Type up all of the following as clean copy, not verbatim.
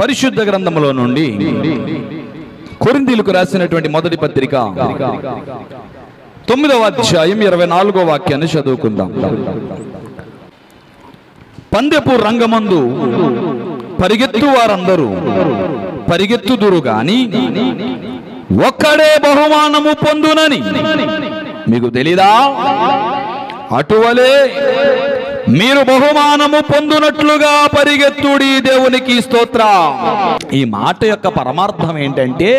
పరిశుద్ధ గ్రంథములో నుండి కొరింథీయులకు రాసినటువంటి మొదటి పత్రిక 9వ అధ్యాయం 24వ వాక్యాన్ని చదువుకుందాం. పందెపు రంగమందు పరిగెత్తు వారందరూ పరిగెత్తుదురు గాని ఒక్కడే బహుమానము పొందునని మీకు తెలీదా? అటువలే మీరు బహుమానము పొందునట్లుగా పరిగెత్తుడి. దేవునికి స్తోత్రం. ఈ మాట యొక్క పరమార్థం ఏంటంటే,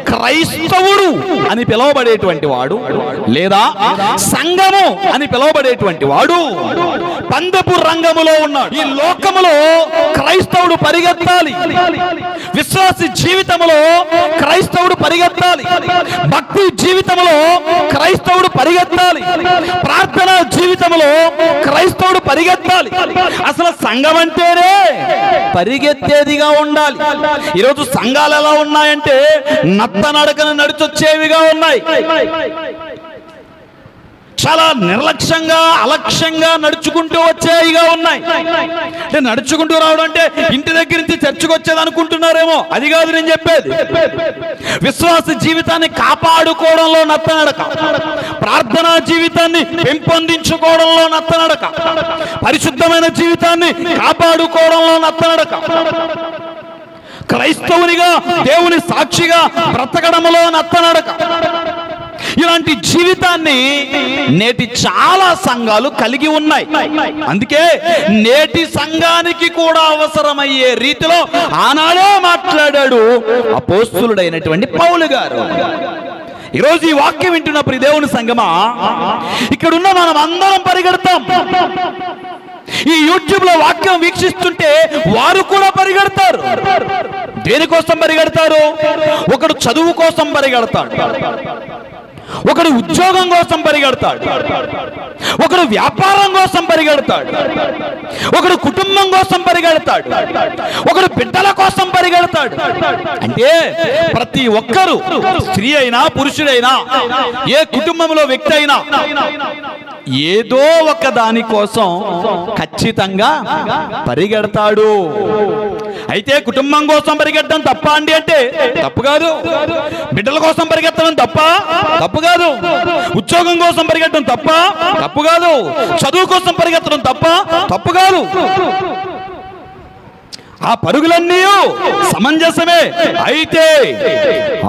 క్రైస్తవుడు అని పిలువబడేటువంటి వాడు లేదా సంఘము అని పిలువబడేటువంటి వాడు పందెపు రంగములో ఉన్నాడు. ఈ లోకములో క్రైస్తవుడు పరిగెత్తాలి. విశ్వాసి జీవితంలో క్రైస్తవుడు పరిగెత్తాలి. భక్తి జీవితంలో క్రైస్తవుడు పరిగెత్తాలి. ప్రార్థన జీవితంలో క్రైస్తవుడు పరిగెత్తాలి. అసలు సంఘం అంటేనే పరిగెత్తేదిగా ఉండాలి. ఈరోజు సంఘాలు ఎలా ఉన్నాయంటే నత్తనడకన నడిచొచ్చేవిగా ఉన్నాయి. చాలా నిర్లక్ష్యంగా అలక్ష్యంగా నడుచుకుంటూ వచ్చేవిగా ఉన్నాయి. అంటే నడుచుకుంటూ రావడం అంటే ఇంటి దగ్గర నుంచి చర్చకు వచ్చేది అనుకుంటున్నారేమో. అది కాదు నేను చెప్పేది. విశ్వాస జీవితాన్ని కాపాడుకోవడంలో నత్తనడక, ప్రార్థనా జీవితాన్ని పెంపొందించుకోవడంలో నత్తనడక, పరిశుద్ధమైన జీవితాన్ని కాపాడుకోవడంలో నత్తనడక, క్రైస్తవునిగా దేవుని సాక్షిగా బ్రతకడంలో నత్తనడక. ఇలాంటి జీవితాన్ని నేటి చాలా సంఘాలు కలిగి ఉన్నాయి. అందుకే నేటి సంఘానికి కూడా అవసరమయ్యే రీతిలో ఆనాడే మాట్లాడాడు అపోస్తలుడైనటువంటి పౌలు గారు. ఈరోజు ఈ వాక్యం వింటున్న ప్రియ దేవుని సంఘమా, ఇక్కడున్న మనం అందరం పరిగెడతాం. ఈ యూట్యూబ్ లో వాక్యం వీక్షిస్తుంటే వారు కూడా పరిగెడతారు. దేనికోసం పరిగెడతారు? ఒకడు చదువు కోసం పరిగెడతాడు, ఒకడు ఉద్యోగం కోసం పరిగెడతాడు, ఒకడు వ్యాపారం కోసం పరిగెడతాడు, ఒకడు కుటుంబం కోసం పరిగెడతాడు, ఒకడు బిడ్డల కోసం పరిగెడతాడు. అంటే ప్రతి ఒక్కరు, స్త్రీ అయినా పురుషుడైనా, ఏ కుటుంబంలో వ్యక్తి అయినా ఏదో ఒక దాని కోసం ఖచ్చితంగా పరిగెడతాడు. అయితే కుటుంబం కోసం పరిగెట్టడం తప్ప అండి అంటే తప్పు కాదు. బిడ్డల కోసం పరిగెత్తడం తప్పు కాదు. ఉద్యోగం కోసం పరిగెట్టడం తప్పు కాదు. చదువు కోసం పరిగెత్తడం తప్పు కాదు. ఆ పరుగులన్నీ సమంజసమే. అయితే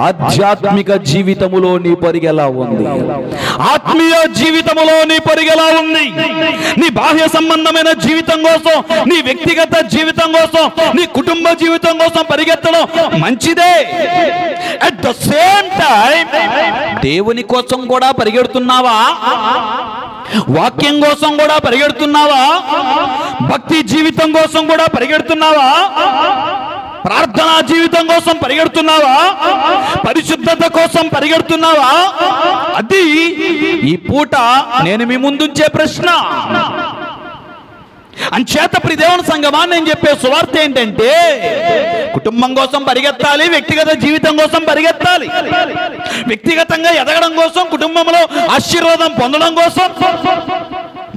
ఆధ్యాత్మిక జీవితములో నీ పరిగెలా ఉంది? ఆత్మీయ జీవితములో నీ పరిగెలా ఉంది? నీ బాహ్య సంబంధమైన జీవితం కోసం, నీ వ్యక్తిగత జీవితం కోసం, నీ కుటుంబ జీవితం కోసం పరిగెత్తడం మంచిదే. అట్ ద సేమ్ టైం దేవుని కోసం కూడా పరిగెడుతున్నావా? వాక్యం కోసం కూడా పరిగెడుతున్నావా? భక్తి జీవితం కోసం కూడా పరిగెడుతున్నావా? ప్రార్థనా జీవితం కోసం పరిగెడుతున్నావా? పరిశుద్ధత కోసం పరిగెడుతున్నావా? అది ఈ పూట నేను మీ ముందుంచే ప్రశ్న. అంచేత ప్రియ దేవుని సంఘమా, నేను చెప్పే సువార్త ఏంటంటే కుటుంబం కోసం పరిగెత్తాలి, వ్యక్తిగత జీవితం కోసం పరిగెత్తాలి. వ్యక్తిగతంగా ఎదగడం కోసం, కుటుంబంలో ఆశీర్వాదం పొందడం కోసం,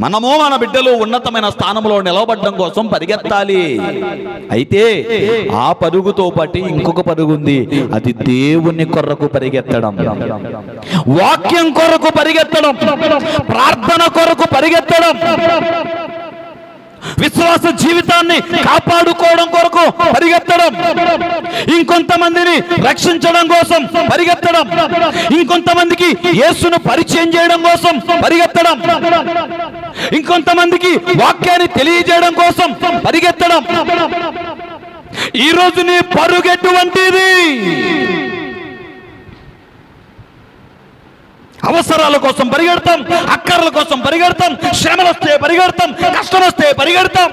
మనము మన బిడ్డలు ఉన్నతమైన స్థానంలో నిలబడడం కోసం పరిగెత్తాలి. అయితే ఆ పరుగుతో పాటు ఇంకొక పరుగు ఉంది. అది దేవుని కొరకు పరిగెత్తడం, వాక్యం కొరకు పరిగెత్తడం, ప్రార్థన కొరకు పరిగెత్తడం, విశ్వాస జీవితాన్ని కాపాడుకోవడం కొరకు పరిగెత్తడం, ఇంకొంతమందిని రక్షించడం కోసం పరిగెత్తడం, ఇంకొంతమందికి యేసును పరిచయం చేయడం కోసం పరిగెత్తడం, ఇంకొంతమందికి వాక్యాన్ని తెలియజేయడం కోసం పరిగెత్తడం. ఈరోజు నీ పరుగు ఎటువంటిది? అవసరాల కోసం పరిగెడతాం, అక్కర్ల కోసం పరిగెడతాం, శ్రమలు వస్తే పరిగెడతాం, కష్టం వస్తే పరిగెడతాం.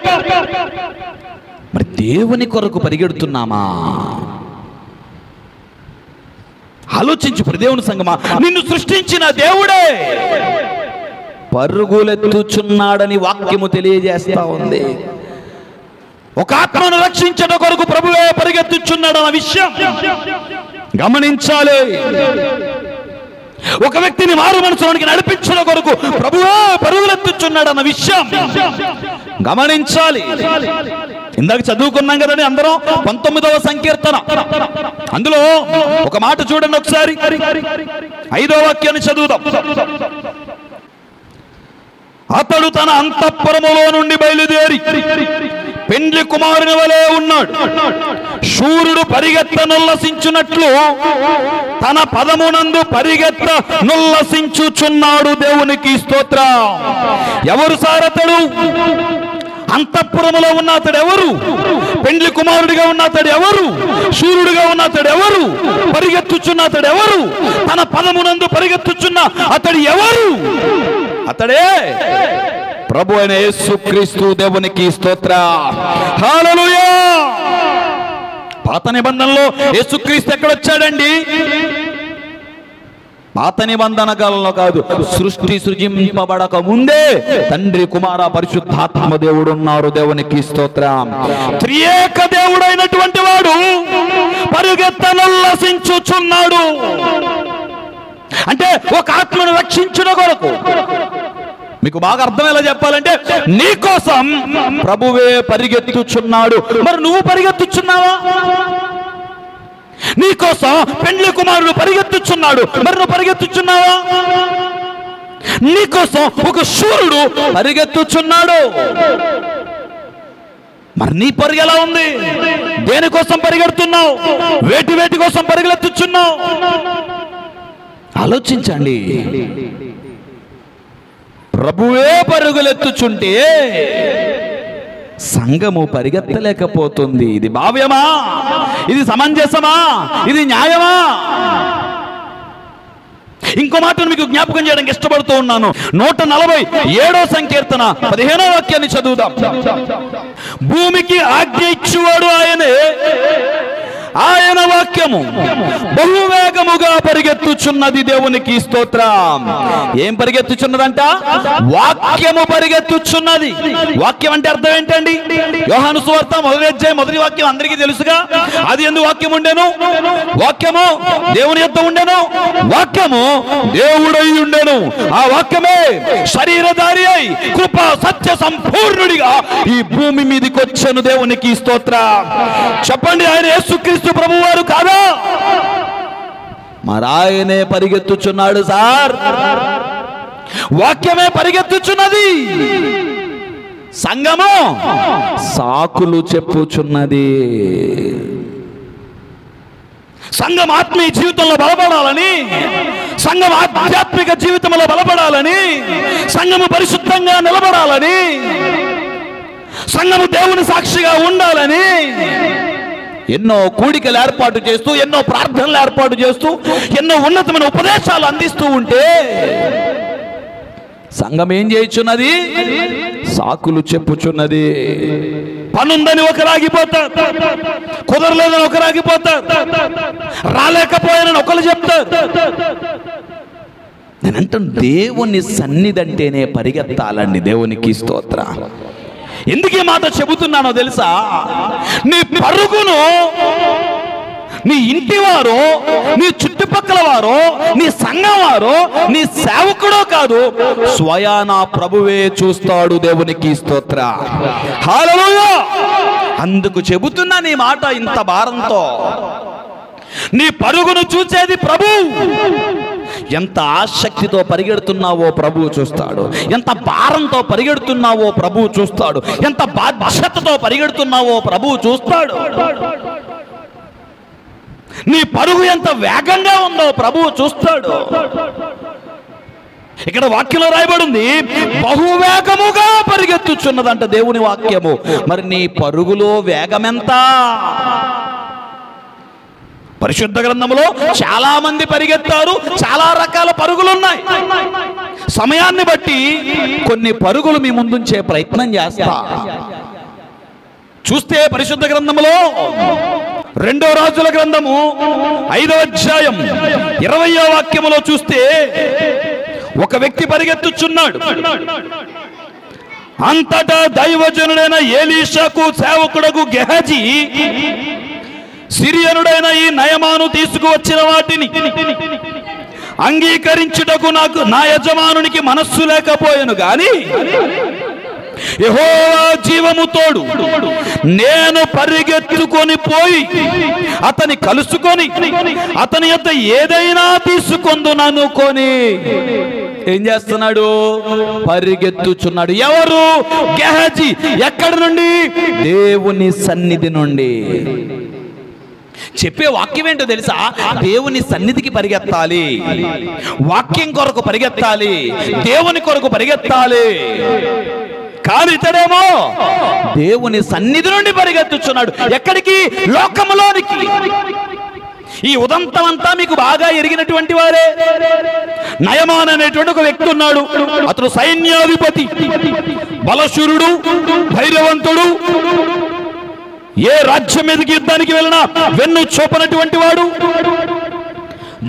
మరి దేవుని కొరకు పరిగెడుతున్నామా? ఆలోచించు ప్రియ దేవుని సంఘమా. నిన్ను సృష్టించిన దేవుడే పరుగులెత్తుచున్నాడని వాక్యము తెలియజేస్తా ఉంది. ఒక ఆత్మను రక్షించడం కొరకు ప్రభువే పరిగెత్తుచున్నాడన్న విషయం గమనించాలి. ఒక వ్యక్తిని మారు మనసులోనికి నడిపించడం కొరకు ప్రభువే పరుగులెత్తుచున్నాడన్న విషయం గమనించాలి. ఇందాక చదువుకున్నాం కదండి అందరం 19వ సంకీర్తన. అందులో ఒక మాట చూడండి ఒకసారి, 5వ వాక్యాన్ని చదువుదాం. అతడు తన అంతఃపురములో నుండి బయలుదేరి పెండ్లి కుమారుని వలె ఉన్నాడు. శూరుడు పరిగెత్త నుల్లసించున్నట్లు తన పదమునందు పరిగెత్త నుల్లసించుచున్నాడు. దేవునికి స్తోత్రం. ఎవరు సార్ అతడు? అంతఃపురములో ఉన్న అతడు ఎవరు? పెండ్లి కుమారుడిగా ఉన్న అతడు ఎవరు? శూరుడుగా ఉన్న అతడు ఎవరు? పరిగెత్తుచున్న అతడు ఎవరు? తన పదమునందు పరిగెత్తుచున్న అతడు ఎవరు? అతడే ప్రభు అయిన యేసుక్రీస్తు. దేవునికి స్తోత్రం. హల్లెలూయా. పాత నిబంధనలో యేసుక్రీస్తు ఎక్కడొచ్చాడండి? పాత నిబంధన కాలంలో కాదు, సృష్టి సృజింపబడక ముందే తండ్రి, కుమార, పరిశుద్ధాత్మ దేవుడు ఉన్నారు. దేవునికి స్తోత్రం. త్రియేక దేవుడైనటువంటి వాడు పరిగెత్తనుల్లసించుచున్నాడు. అంటే ఒక ఆత్మను రక్షించుట కొరకు. మీకు బాగా అర్థం ఎలా చెప్పాలంటే, నీ కోసం ప్రభువే పరిగెత్తుచున్నాడు. మరి నువ్వు పరిగెత్తుచున్నావా? నీకోసం పెండ్లి కుమారుడు పరిగెత్తుచున్నాడు. మరి నువ్వు పరిగెత్తుచున్నావా? నీకోసం ఒక శూరుడు పరిగెత్తుచున్నాడు. మరి నీ పరుగు ఎలా ఉంది? దేనికోసం పరిగెడుతున్నావు? వేటి కోసం పరిగెత్తుచున్నావు? ఆలోచించండి. ప్రభువే పరుగులెత్తుచుంటే సంఘము పరిగెత్తలేకపోతుంది. ఇది భావ్యమా? ఇది సమంజసమా? ఇది న్యాయమా? ఇంకో మాటను మీకు జ్ఞాపకం చేయడానికి ఇష్టపడుతూ ఉన్నాను. 147వ సంకీర్తన 15వ వాక్యాన్ని చదువుదాం. భూమికి ఆజ్ఞ ఇచ్చువాడు ఆయనే, ఆయన వాక్యము బహువేగముగా పరిగెత్తుచున్నది. దేవునికి స్తోత్రం. ఏం పరిగెత్తుచున్నదంట? వాక్యము పరిగెత్తుచున్నది. వాక్యం అంటే అర్థం ఏంటండి? యోహాను సువార్త 1వ అధ్యాయం 1వ వాక్యం అందరికీ తెలుసుగా. అది ఎందుకు వాక్యం ఉండెను? వాక్యము దేవుని యొద్ద ఉండెను, వాక్యము దేవుడై ఉండెను. ఆ వాక్యమే శరీరధారి అయి కృప సత్య సంపూర్ణుడిగా ఈ భూమి మీదకి వచ్చెను. దేవునికి స్తోత్రం. చెప్పండి, ఆయన యేసుక్రీస్తు ప్రభువారు కాదా? మరి ఆయనే పరిగెత్తుచున్నాడు సార్. వాక్యమే పరిగెత్తుచున్నది. సంఘము సాకులు చెప్పుచున్నది. సంఘం ఆత్మీయ జీవితంలో బలపడాలని, సంఘం ఆధ్యాత్మిక జీవితంలో బలపడాలని, సంఘము పరిశుద్ధంగా నిలబడాలని, సంఘము దేవుని సాక్షిగా ఉండాలని ఎన్నో కూడికలు ఏర్పాటు చేస్తూ, ఎన్నో ప్రార్థనలు ఏర్పాటు చేస్తూ, ఎన్నో ఉన్నతమైన ఉపదేశాలు అందిస్తూ ఉంటే సంఘం ఏం చేయుచున్నది? సాకులు చెప్పుచున్నది. పనుందని ఒకరాగిపోతారు, కుదరలేదని ఒకరాగిపోతారు, రాలేకపోయానని ఒకరు చెప్తారు. నేనంటాను, దేవుని సన్నిధంటేనే పరిగెత్తాలండి. దేవునికి స్తోత్రం. ఎందుకు ఈ మాట చెబుతున్నానో తెలుసా? నీ పరుగును నీ ఇంటి వారు, నీ చుట్టుపక్కల వారు, నీ సంఘం వారు, నీ సేవకుడో కాదు, స్వయానా ప్రభువే చూస్తాడు. దేవునికి స్తోత్రం. హల్లెలూయా. అందుకు చెబుతున్నా నీ మాట ఇంత భారంతో. నీ పరుగును చూసేది ప్రభు. ఎంత ఆసక్తితో పరిగెడుతున్నావో ప్రభువు చూస్తాడు. ఎంత భారంతో పరిగెడుతున్నావో ప్రభువు చూస్తాడు. ఎంత బాధ్యతతో పరిగెడుతున్నావో ప్రభువు చూస్తాడు. నీ పరుగు ఎంత వేగంగా ఉందో ప్రభువు చూస్తాడు. ఇక్కడ వాక్యంలో రాయబడింది, బహువేగముగా పరిగెత్తుచున్నదంట దేవుని వాక్యము. మరి నీ పరుగులో వేగమెంత? పరిశుద్ధ గ్రంథంలో చాలా మంది పరిగెత్తారు. చాలా రకాల పరుగులు ఉన్నాయి. సమయాన్ని బట్టి కొన్ని పరుగులు మీ ముందుంచే ప్రయత్నం చేస్తా. చూస్తే పరిశుద్ధ గ్రంథంలో 2వ రాజుల గ్రంథము 5వ అధ్యాయం 20వ వాక్యములో చూస్తే ఒక వ్యక్తి పరిగెత్తుచున్నాడు. అంతటా దైవజనుడైన ఎలీషాకు సేవకుడకు గెహజీ సిరియనుడైన ఈ నయమాను తీసుకువచ్చిన వాటిని అంగీకరించుటకు నా యజమానునికి మనస్సు లేకపోయాను గాని యెహోవా జీవము తోడు, నేను పరిగెత్తుకొని పోయి అతని కలుసుకొని అతని యొద్ద ఏదైనా తీసుకొందుననుకొని ఏం చేస్తున్నాడు? పరిగెత్తుచున్నాడు. ఎవరు? గెహజీ. ఎక్కడి నుండి? దేవుని సన్నిధి నుండి. చెప్పే వాక్యం ఏంటో తెలుసా? దేవుని సన్నిధికి పరిగెత్తాలి, వాక్యం కొరకు పరిగెత్తాలి, దేవుని కొరకు పరిగెత్తాలి. కానీ ఇతడేమో దేవుని సన్నిధి నుండి పరిగెత్తుచున్నాడు. ఎక్కడికి? లోకములోనికి. ఈ ఉదంతం అంతా మీకు బాగా ఎరిగినటువంటి వారే. నయమాన్ అనేటువంటి ఒక వ్యక్తి ఉన్నాడు. అతడు సైన్యాధిపతి, బలశూరుడు, ధైర్యవంతుడు, ఏ రాజ్యం మీదకి యుద్ధానికి వెళ్ళినా వెన్ను చూపనటువంటి వాడు,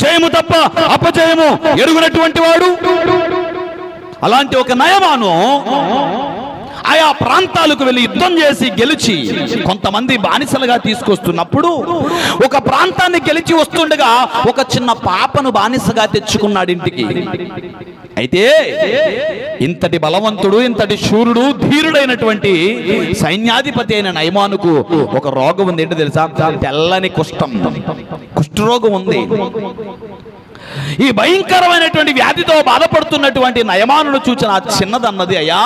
జయము తప్ప అపజయము ఎరుగునటువంటి వాడు. అలాంటి ఒక నయమాను ఆయా ప్రాంతాలకు వెళ్ళి యుద్ధం చేసి గెలిచి కొంతమంది బానిసలుగా తీసుకొస్తున్నప్పుడు ఒక ప్రాంతాన్ని గెలిచి వస్తుండగా ఒక చిన్న పాపను బానిసగా తెచ్చుకున్నాడు ఇంటికి. అయితే ఇంతటి బలవంతుడు, ఇంతటి శూరుడు, ధీరుడైనటువంటి సైన్యాధిపతి అయిన నయమానుకు ఒక రోగం ఉంది. ఏంటో తెలుసా? తెల్లని కుష్ఠరోగం ఉంది. ఈ భయంకరమైనటువంటి వ్యాధితో బాధపడుతున్నటువంటి నయమానును చూసిన ఆ చిన్నదన్నది, అయ్యా,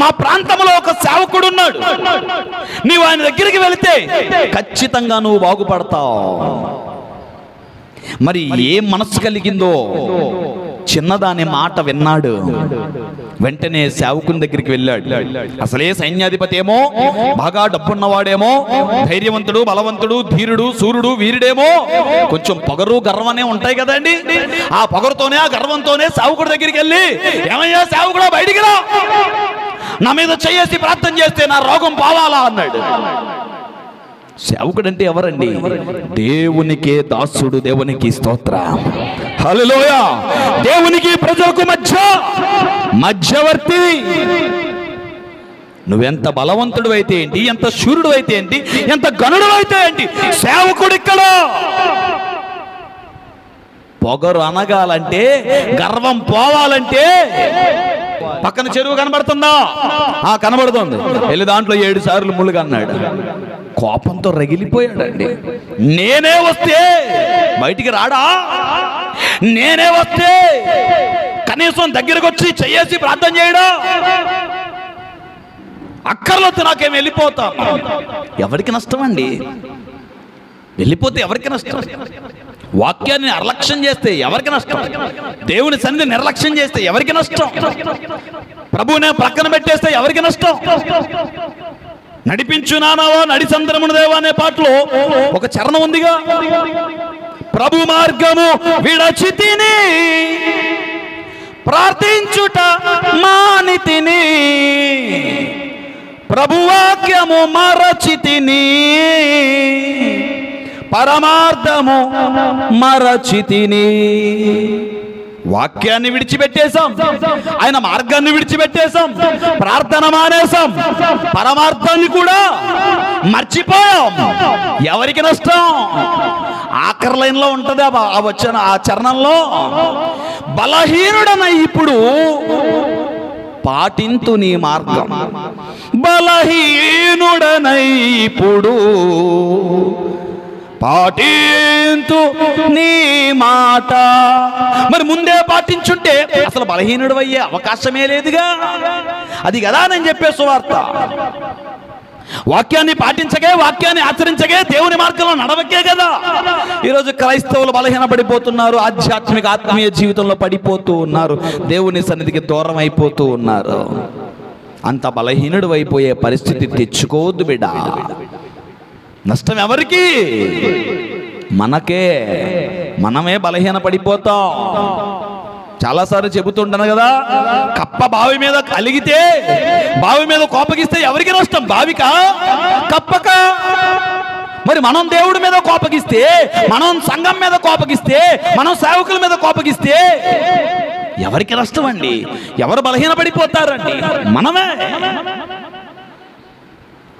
మా ప్రాంతంలో ఒక సేవకుడు ఉన్నాడు, నీవు ఆయన దగ్గరికి వెళితే ఖచ్చితంగా నువ్వు బాగుపడతావు. మరి ఏ మనస్సు కలిగిందో చిన్నదాని మాట విన్నాడు. వెంటనే సేవకుని దగ్గరికి వెళ్ళాడు. అసలే సైన్యాధిపతి ఏమో, బాగా డబ్బున్నవాడేమో, ధైర్యవంతుడు, బలవంతుడు, ధీరుడు, సూర్యుడు, వీరుడేమో కొంచెం పొగరు గర్వనే ఉంటాయి కదండి. ఆ పొగరుతోనే, ఆ గర్వంతోనే సేవకుడి దగ్గరికి వెళ్ళి, ఏమయ్యా సేవకుడా, బయటికి రా, నా మీద చేసి ప్రార్థన చేస్తే నా రోగం పోవాలా అన్నాడు. సేవకుడు అంటే ఎవరండి? దేవునికే దాసుడు. దేవునికి స్తోత్రం, హల్లెలూయా. దేవునికి ప్రజలకు మధ్యవర్తి. నువ్వెంత బలవంతుడు అయితే ఏంటి, ఎంత శూరుడు అయితే ఏంటి, ఎంత గనుడు అయితే ఏంటి, సేవకుడు ఇక్కడ పొగరు అనగాలంటే, గర్వం పోవాలంటే, పక్కన చెరువు కనబడుతుందా? కనబడుతుంది. వెళ్ళి దాంట్లో 7 సార్లు ములుగు అన్నాడు. కోపంతో రగిలిపోయాడండి. నేనే వస్తే బయటికి రాడా? నేనే వస్తే కనీసం దగ్గరకు వచ్చి చెయ్యేసి ప్రార్థన చేయడా? అక్కర్లొద్దు, నాకేం వెళ్ళిపోతా. ఎవరికి నష్టం అండి? వెళ్ళిపోతే ఎవరికి నష్టం? వాక్యాన్ని నిర్లక్ష్యం చేస్తే ఎవరికి నష్టం? దేవుని సన్నిధి నిర్లక్ష్యం చేస్తే ఎవరికి నష్టం? ప్రభువునే ప్రక్కన పెట్టేస్తే ఎవరికి నష్టం? నడిపించు నానావా నడిచంద్రమును దేవా అనే పాటలో ఒక చరణం ఉందిగా, ప్రభు మార్గము విడచితిని, ప్రార్థించుట మానితిని, ప్రభు వాక్యము మరచితిని, పరమార్థము మరచితిని. వాక్యాన్ని విడిచిపెట్టేశాం, ఆయన మార్గాన్ని విడిచిపెట్టేశాం, ప్రార్థన మానేశాం, పరమార్థాన్ని కూడా మర్చిపోయాం. ఎవరికి నష్టం? ఆఖరి లైన్లో ఉంటుంది ఆ చరణంలో, బలహీనుడనై ఇప్పుడు పాటింతు నీ మార్గం, బలహీనుడనై ఇప్పుడు పాటింతు నీ మాట. మరి ముందే పాటించుంటే అసలు బలహీనుడు అయ్యే అవకాశమే లేదుగా. అది కదా నేను చెప్పే సువార్త. వాక్యాన్ని పాటించగే, వాక్యాన్ని ఆచరించగే, దేవుని మార్గంలో నడవకే కదా ఈరోజు క్రైస్తవులు బలహీనపడిపోతున్నారు, ఆధ్యాత్మిక ఆత్మీయ జీవితంలో పడిపోతూ ఉన్నారు, దేవుని సన్నిధికి దూరం అయిపోతూ ఉన్నారు. అంత బలహీనుడు అయిపోయే పరిస్థితి తెచ్చుకోవద్దు బిడ్డ. నష్టం ఎవరికి? మనకే. మనమే బలహీన పడిపోతాం. చాలాసార్లు చెబుతుంటాను కదా, కప్ప బావి మీద కలిగితే, బావి మీద కోపగిస్తే ఎవరికి నష్టం? బావికా, కప్పకా? మరి మనం దేవుడి మీద కోపగిస్తే, మనం సంఘం మీద కోపగిస్తే, మనం సేవకుల మీద కోపగిస్తే ఎవరికి నష్టం అండి? ఎవరు బలహీన పడిపోతారండి? మనమే.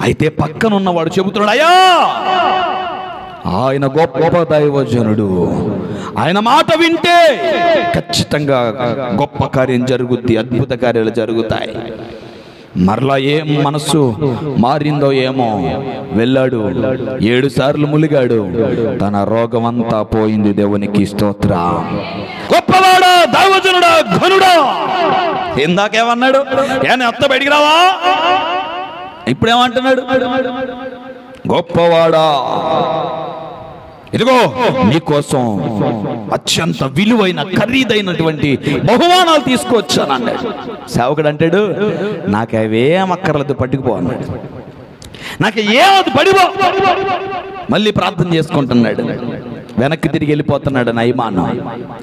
అయితే పక్కనున్నవాడు చెబుతున్నాడు, అయ్యా ఆయన గొప్ప దైవజనుడు, ఆయన మాట వింటే ఖచ్చితంగా గొప్ప కార్యం జరుగుద్ది, అద్భుత కార్యాలు జరుగుతాయి. మరలా ఏం మనస్సు మారిందో ఏమో, వెళ్ళాడు 7 సార్లు ములిగాడు, తన రోగమంతా పోయింది. దేవునికి స్తోత్రం. గొప్పవాడా, దైవజనుడా, ఘనుడా. ఇందాకేమన్నాడు? అత్త బయటికి రావా? ఇప్పుడేమంటున్నాడు? గొప్పవాడా, ఇదిగో నీకోసం అత్యంత విలువైన ఖరీదైనటువంటి బహుమానాలు తీసుకొచ్చానన్నాడు. సేవకుడు అంటాడు, నాకు అవేం అక్కర్లేదు, పట్టుకుపో అన్నాడు. నాకు ఏమది, పడిపో. మళ్ళీ ప్రార్థన చేసుకుంటున్నాడు. వెనక్కి తిరిగి వెళ్ళిపోతున్నాడు నయమాను.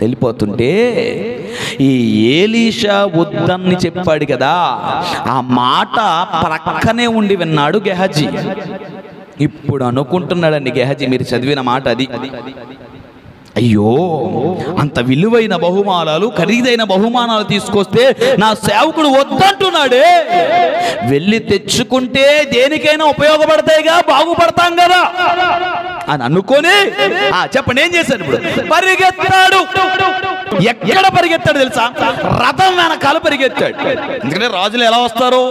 వెళ్ళిపోతుంటే ఈ ఏలీషా వద్దని చెప్పాడు కదా, ఆ మాట ప్రక్కనే ఉండి విన్నాడు గెహజీ. ఇప్పుడు అనుకుంటున్నాడండి గెహజీ, మీరు చదివిన మాట అది. అయ్యో, అంత విలువైన బహుమానాలు, ఖరీదైన బహుమానాలు తీసుకొస్తే నా సేవకుడు వద్దంటున్నాడే, వెళ్ళి తెచ్చుకుంటే దేనికైనా ఉపయోగపడతాయిగా, బాగుపడతాం కదా అని అనుకొని చెప్పండి ఏం చేశాడు? ఇప్పుడు పరిగెత్తాడు. ఎక్కడ పరిగెత్తాడు తెలుసా? రథం వెనకాల పరిగెత్తాడు. ఎందుకంటే రాజులు ఎలా వస్తారు,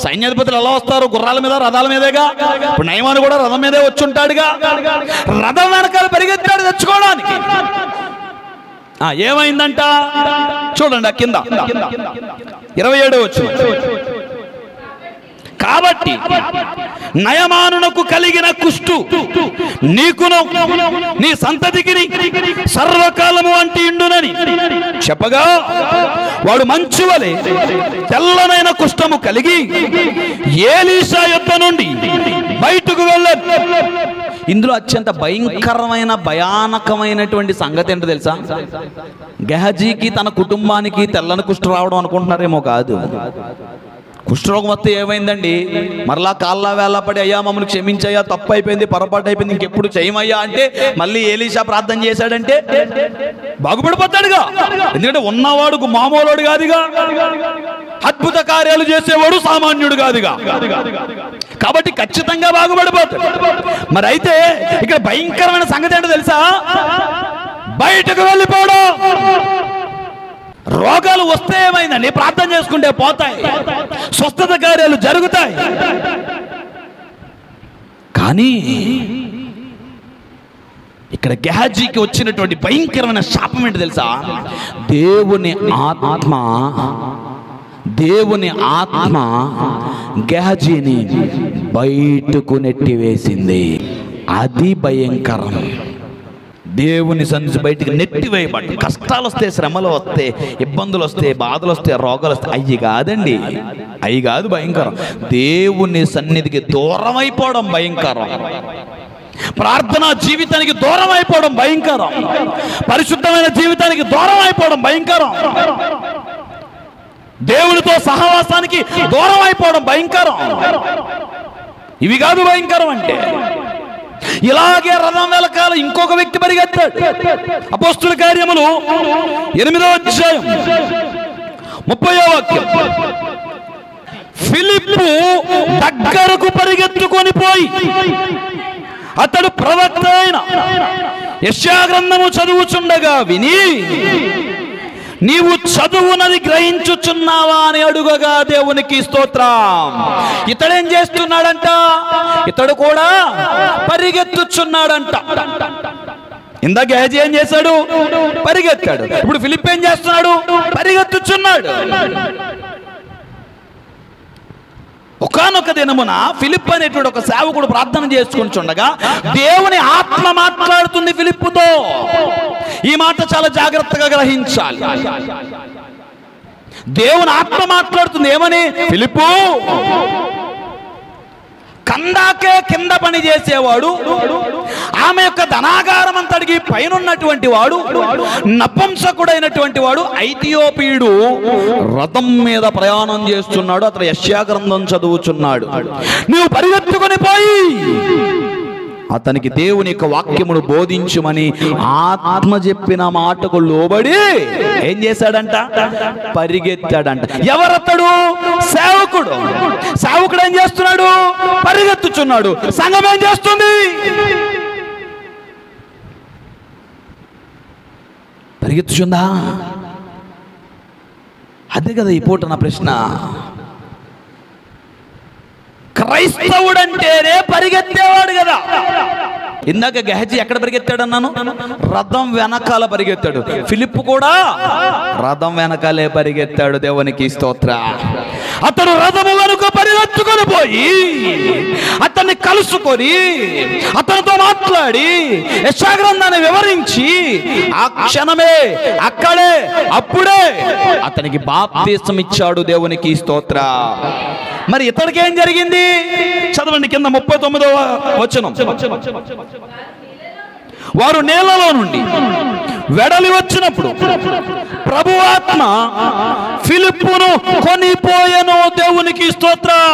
సైన్యాధిపతులు ఎలా వస్తారు? గుర్రాల మీద, రథాల మీదేగా. ఇప్పుడు నయమాను కూడా రథం మీదే వచ్చుంటాడుగా. రథం వెనకాల పరిగెత్తాడు తెచ్చుకోవడానికి. ఏమైందంట చూడండి, కింద 27 వచ్చు. కాబట్టి నయమానునకు కలిగిన కుష్టు నీకును నీ సంతతికి సర్వకాలము అంటి ఇండునని చెప్పగా, వాడు మంచు వలె తెల్లనైన కుష్ఠము కలిగి ఏలీషా యొద్ద నుండి బయటకు వెళ్ళాడు. ఇందులో అత్యంత భయంకరమైన భయానకమైనటువంటి సంగతి ఏంటో తెలుసా? గెహజీకి తన కుటుంబానికి తెల్లని కుష్ఠ రావడం అనుకుంటున్నారేమో కాదు. కుష్ఠరోగం వస్తే ఏమైందండి? మరలా కాళ్ళ వేళ పడి, అయ్యా మమ్మల్ని క్షమించయ్యా, తప్పు అయిపోయింది, పొరపాటు అయిపోయింది, ఇంకెప్పుడు చేయమయ్యా అంటే మళ్ళీ ఏలీషా ప్రార్థన చేశాడంటే బాగుపడిపోతాడుగా. ఎందుకంటే ఉన్నవాడు మామూలుడు కాదుగా, అద్భుత కార్యాలు చేసేవాడు సామాన్యుడు కాదుగా, కాబట్టి ఖచ్చితంగా బాగుపడిపోతాడు. మరి అయితే ఇక్కడ భయంకరమైన సంగతి ఏంటో తెలుసా? బయటకు వెళ్ళిపోవడం. రోగాలు వస్తే ఏమైందండి? ప్రార్థన చేసుకుంటే పోతాయి, స్వస్థత కార్యాలు జరుగుతాయి. కానీ ఇక్కడ గెహజీకి వచ్చినటువంటి భయంకరమైన శాపం ఏంటి తెలుసా? దేవుని ఆత్మ గెహజీని బయటకు నెట్టివేసింది. అది భయంకరం. దేవుని సన్నిధి బయటికి నెట్టివేయబడ్డ. కష్టాలు వస్తే, శ్రమలు వస్తే, ఇబ్బందులు వస్తే, బాధలు వస్తే, రోగాలు వస్తే, అయ్యి కాదండి, అయ్యి కాదు భయంకరం. దేవుని సన్నిధికి దూరం అయిపోవడం భయంకరం. ప్రార్థనా జీవితానికి దూరం అయిపోవడం భయంకరం. పరిశుద్ధమైన జీవితానికి దూరం అయిపోవడం భయంకరం. దేవునితో సహవాసానికి దూరం అయిపోవడం భయంకరం. ఇవి కాదు భయంకరం అంటే. ఇలాగే రథం వెనకాల ఇంకొక వ్యక్తి పరిగెత్తాడు. అపోస్తుల కార్యములు 8వ అధ్యాయం 30వ వాక్యం. ఫిలిప్పు దగ్గరకు పరిగెత్తుకొని పోయి అతడు ప్రవక్త అయిన యెషయా గ్రంథము చదువుచుండగా విని, నీవు చదువునది గ్రహించుచున్నావా అని అడుగగా, దేవునికి స్తోత్రం. ఇతడేం చేస్తున్నాడంట? ఇతడు కూడా పరిగెత్తుచున్నాడంట. ఇందాక గెహజీ ఏం చేశాడు? పరిగెత్తాడు. ఇప్పుడు ఫిలిప్ ఏం చేస్తున్నాడు? పరిగెత్తుచున్నాడు. ఒకానొక దినమున ఫిలిప్ అనేటువంటి ఒక సేవకుడు ప్రార్థన చేసుకుంటుండగా దేవుని ఆత్మ మాట్లాడుతుంది ఫిలిప్పుతో. ఈ మాట చాలా జాగ్రత్తగా గ్రహించాలి. దేవుని ఆత్మ మాట్లాడుతుంది. ఏమని? ఫిలిప్పు, కందాకే కింద పని చేసేవాడు, ఆమె యొక్క ధనాగారం అంతటికి పైనున్నటువంటి వాడు, నపుంసకుడైనటువంటి వాడు, ఐథియోపియుడు రథం మీద ప్రయాణం చేస్తున్నాడు. అతను యెషయా గ్రంథం చదువుచున్నాడు. నీవు పరిగెత్తుకొని పోయి అతనికి దేవుని యొక్క వాక్యమును బోధించుమని ఆత్మ చెప్పిన మాటకు లోబడి ఏం చేశాడంట? పరిగెత్తాడంట. ఎవరతడు? సేవకుడు. సేవకుడు ఏం చేస్తున్నాడు? పరిగెత్తుచున్నాడు. సంఘం ఏం చేస్తుంది? పరిగెత్తుచుందా? అదే కదా ఈ పూట నా ప్రశ్న. క్రైస్తవుడంటేనే పరిగెత్తేవాడు కదా. ఇందాక గెహజీ ఎక్కడ పరిగెత్తాడు అన్నాను? రథం వెనకాల పరిగెత్తాడు. ఫిలిప్పు కూడా రథం వెనకాలే పరిగెత్తాడు. దేవునికి స్తోత్ర. అతడు రథము వెనుక పరిగెత్తుకొని పోయి అతన్ని కలుసుకొని అతనితో మాట్లాడి యెషయా గ్రంథాన్ని వివరించి ఆ క్షణమే అక్కడే అప్పుడే అతనికి బాప్తిసం ఇచ్చాడు. దేవునికి స్తోత్ర. మరి ఇతడికి ఏం జరిగింది? చదవండి కింద 39వ వచనం. వారు నేలలో నుండి వెడలి వచ్చినప్పుడు ప్రభువాత్మ ఫిలిప్పును కొనిపోయెను. దేవునికి స్తోత్రం.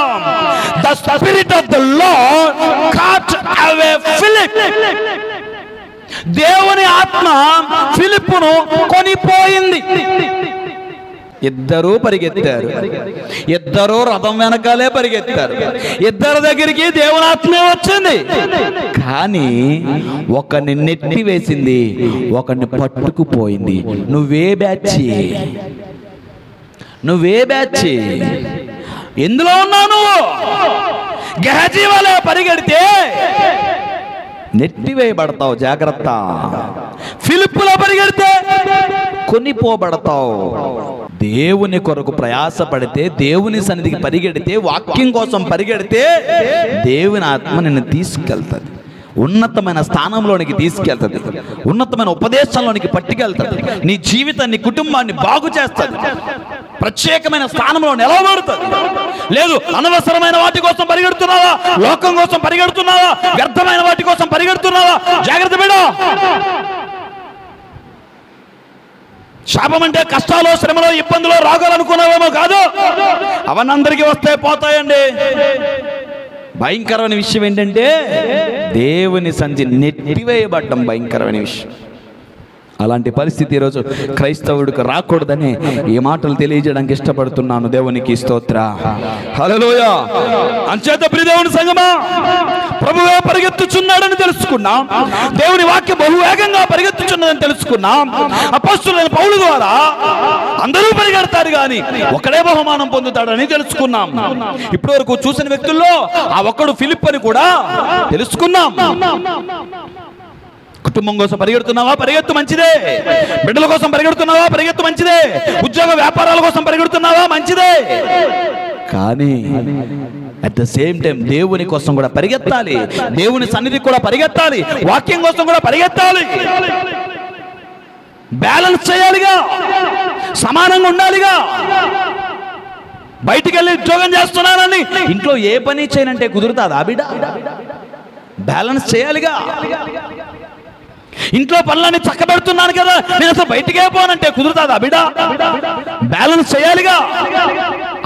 The spirit of the Lord caught away Philip. దేవుని ఆత్మ ఫిలిప్పును కొనిపోయింది. ఇద్దరూ పరిగెత్తారు. ఇద్దరూ రథం వెనకాలే పరిగెత్తారు. ఇద్దరి దగ్గరికి దేవుని ఆత్మే వచ్చింది. కానీ ఒకరిని నెట్టి వేసింది, ఒకరిని పట్టుకుపోయింది. నువ్వే బ్యాచ్? నువ్వే బ్యాచ్? ఎందులో ఉన్నావు నువ్వు? గెహజీ వలె పరిగెడితే నెట్టివేయబడతావు. జాగ్రత్త. ఫిలిప్పులో పరిగెడితే కొనిపోబడతావు. దేవుని కొరకు ప్రయాసపడితే, దేవుని సన్నిధికి పరిగెడితే, వాక్యం కోసం పరిగెడితే దేవుని ఆత్మ నిన్ను తీసుకెళ్తుంది. ఉన్నతమైన స్థానంలోనికి తీసుకెళ్తుంది. ఉన్నతమైన ఉపదేశంలోనికి పట్టుకెళ్తుంది. నీ జీవితాన్ని, కుటుంబాన్ని బాగు చేస్తుంది. ప్రత్యేకమైన స్థానంలో నిలబడుతుంది. లేదు అనవసరమైన వాటి కోసం పరిగెడుతున్నావా? లోకం కోసం పరిగెడుతున్నావా? వ్యర్థమైన వాటి కోసం పరిగెడుతున్నావా? జాగ్రత్త బిడ్డా. శాపం అంటే కష్టాలు, శ్రమలో, ఇబ్బందులు, రాగాలు అనుకున్నావేమో కాదు. అవన్నీ అందరికీ వస్తాయి, పోతాయండి. భయంకరమైన విషయం ఏంటంటే దేవుని సంధి నెట్టివేయబడ్డం భయంకరమైన విషయం. అలాంటి పరిస్థితి ఈరోజు క్రైస్తవుడికి రాకూడదని ఈ మాటలు తెలియజేయడానికి ఇష్టపడుతున్నాను. దేవునికి స్తోత్ర. హల్లెలూయా. అంచేత ప్రియ దేవుని సంగమా, ప్రభువే పరిగెత్తుచున్నాడని తెలుసుకున్నాం. దేవుని వాక్యం బహువేగంగా పరిగెత్తుచున్నదని తెలుసుకున్నాం. అపొస్తలుడైన పౌలు ద్వారా అందరూ పరిగెడతారు కానీ ఒకడే బహుమానం పొందుతాడని తెలుసుకున్నాం. ఇప్పటి వరకు చూసిన వ్యక్తుల్లో ఆ ఒక్కడు ఫిలిప్ అని కూడా తెలుసుకున్నాం. కుటుంబం కోసం పరిగెడుతున్నావా? పరిగెత్తు, మంచిదే. బిడ్డల కోసం పరిగెడుతున్నావా? పరిగెత్తు, మంచిదే. ఉద్యోగ వ్యాపారాల కోసం పరిగెడుతున్నావా? మంచిదే. కానీ అట్ ద సేమ్ టైం దేవుని కోసం కూడా పరిగెత్తాలి. దేవుని సన్నిధికి కూడా పరిగెత్తాలి. వాక్యం కోసం కూడా పరిగెత్తాలి. బ్యాలెన్స్ చేయాలిగా, సమానంగా ఉండాలిగా. బయటికి వెళ్ళి ఉద్యోగం చేస్తున్నానని ఇంట్లో ఏ పని చేయనంటే కుదురుతాదా బిడ్డ? బ్యాలెన్స్ చేయాలిగా. ఇంట్లో పనులన్నీ చక్కబెడుతున్నాను కదా, నేను అసలు బయటికే పోనంటే కుదురుతాదా బిడ్డ? బ్యాలెన్స్ చేయాలిగా.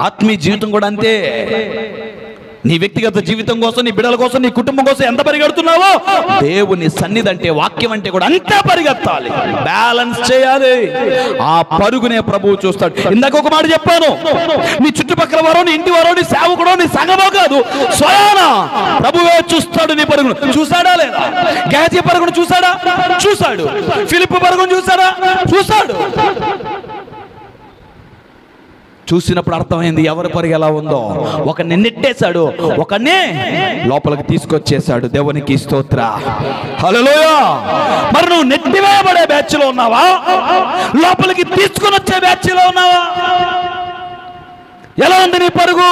ఆత్మీయ జీవితం కూడా అంతే. నీ వ్యక్తిగత జీవితం కోసం, నీ బిడ్డల కోసం, నీ కుటుంబం కోసం ఎంత పరిగెడుతున్నావో దేవుని సన్నిధి అంటే, వాక్యం అంటే కూడా అంతే పరిగెత్తాలి. బ్యాలెన్స్ చేయాలి. ఆ పరుగునే ప్రభువు చూస్తాడు. ఇందాక ఒక మాట చెప్పాను, నీ చుట్టుపక్కల వారో, నీ ఇంటి వారో, నీ సేవకుడో, నీ సంఘమో కాదు, స్వయాన ప్రభువే చూస్తాడు నీ పరుగును. చూసాడా లేదా? గెహజీ పరుగును చూసాడా? చూశాడు. ఫిలిప్పు పరుగును చూసాడా? చూశాడు. చూసినప్పుడు అర్థమైంది ఎవరి పరుగు ఎలా ఉందో. ఒకరిని నెట్టేశాడు, ఒకరిని లోపలికి తీసుకొచ్చేశాడు. దేవునికి స్తోత్ర. హల్లెలూయా. మరి నువ్వు నెట్టివేయబడే బ్యాచ్ లో ఉన్నావా? లోపలికి తీసుకొని వచ్చే బ్యాచ్ లో ఉన్నావా? ఎలా ఉంది నీ పరుగు?